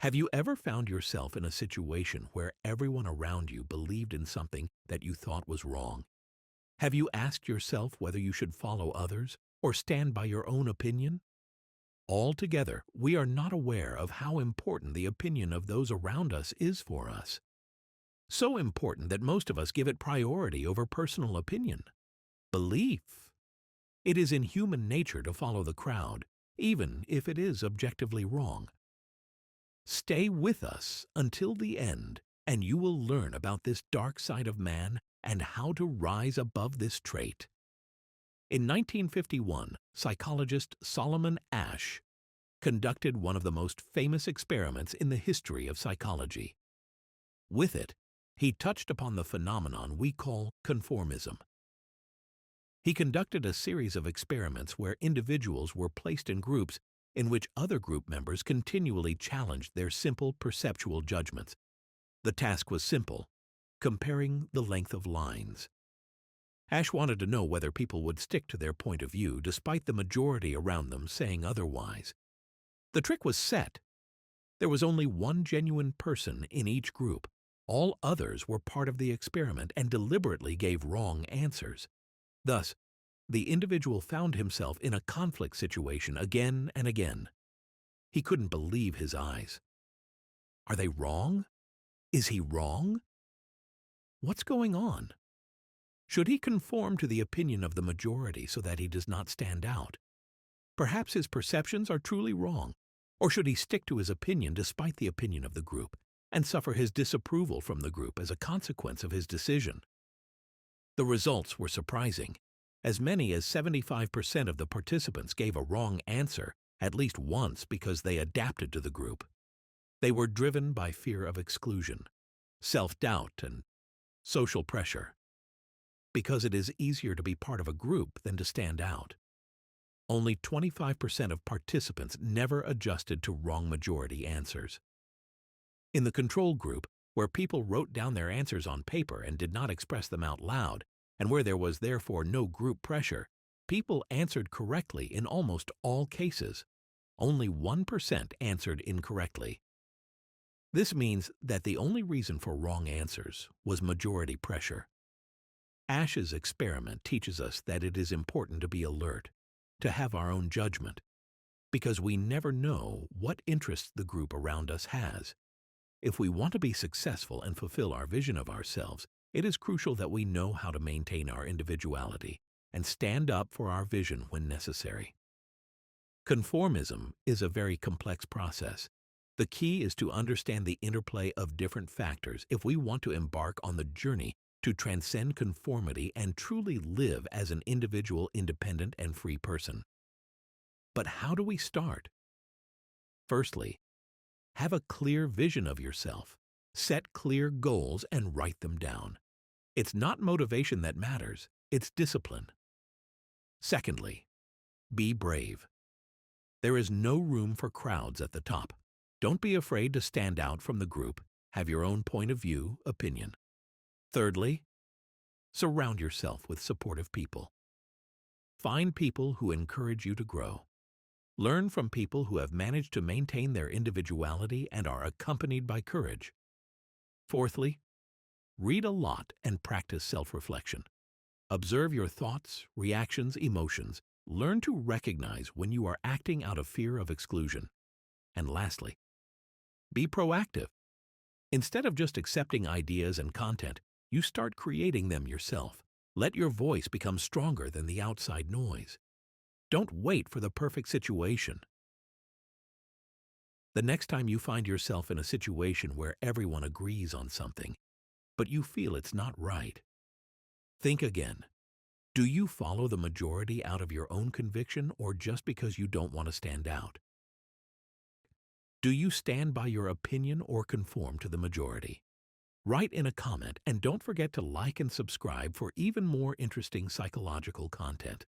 Have you ever found yourself in a situation where everyone around you believed in something that you thought was wrong? Have you asked yourself whether you should follow others or stand by your own opinion? Altogether, we are not aware of how important the opinion of those around us is for us. So important that most of us give it priority over personal opinion. Belief. It is in human nature to follow the crowd, even if it is objectively wrong. Stay with us until the end, and you will learn about this dark side of man and how to rise above this trait. In 1951, psychologist Solomon Asch conducted one of the most famous experiments in the history of psychology. With it, he touched upon the phenomenon we call conformism. He conducted a series of experiments where individuals were placed in groups in which other group members continually challenged their simple perceptual judgments. The task was simple: comparing the length of lines. Asch wanted to know whether people would stick to their point of view despite the majority around them saying otherwise. The trick was set. There was only one genuine person in each group. All others were part of the experiment and deliberately gave wrong answers. Thus, the individual found himself in a conflict situation again and again. He couldn't believe his eyes. Are they wrong? Is he wrong? What's going on? Should he conform to the opinion of the majority so that he does not stand out? Perhaps his perceptions are truly wrong. Or should he stick to his opinion despite the opinion of the group and suffer his disapproval from the group as a consequence of his decision? The results were surprising. As many as 75% of the participants gave a wrong answer at least once because they adapted to the group. They were driven by fear of exclusion, self-doubt, and social pressure, because it is easier to be part of a group than to stand out. Only 25% of participants never adjusted to wrong majority answers. In the control group, where people wrote down their answers on paper and did not express them out loud, and where there was therefore no group pressure, people answered correctly in almost all cases. Only 1% answered incorrectly. This means that the only reason for wrong answers was majority pressure. Asch's experiment teaches us that it is important to be alert, to have our own judgment, because we never know what interests the group around us has. If we want to be successful and fulfill our vision of ourselves, it is crucial that we know how to maintain our individuality and stand up for our vision when necessary. Conformism is a very complex process. The key is to understand the interplay of different factors if we want to embark on the journey to transcend conformity and truly live as an individual, independent, and free person. But how do we start? Firstly, have a clear vision of yourself. Set clear goals and write them down. It's not motivation that matters, it's discipline. Secondly, be brave. There is no room for crowds at the top. Don't be afraid to stand out from the group. Have your own point of view, opinion. Thirdly, surround yourself with supportive people. Find people who encourage you to grow. Learn from people who have managed to maintain their individuality and are accompanied by courage. Fourthly, read a lot and practice self-reflection. Observe your thoughts, reactions, emotions. Learn to recognize when you are acting out of fear of exclusion. And lastly, be proactive. Instead of just accepting ideas and content, you start creating them yourself. Let your voice become stronger than the outside noise. Don't wait for the perfect situation. The next time you find yourself in a situation where everyone agrees on something, but you feel it's not right, think again. Do you follow the majority out of your own conviction or just because you don't want to stand out? Do you stand by your opinion or conform to the majority? Write in a comment and don't forget to like and subscribe for even more interesting psychological content.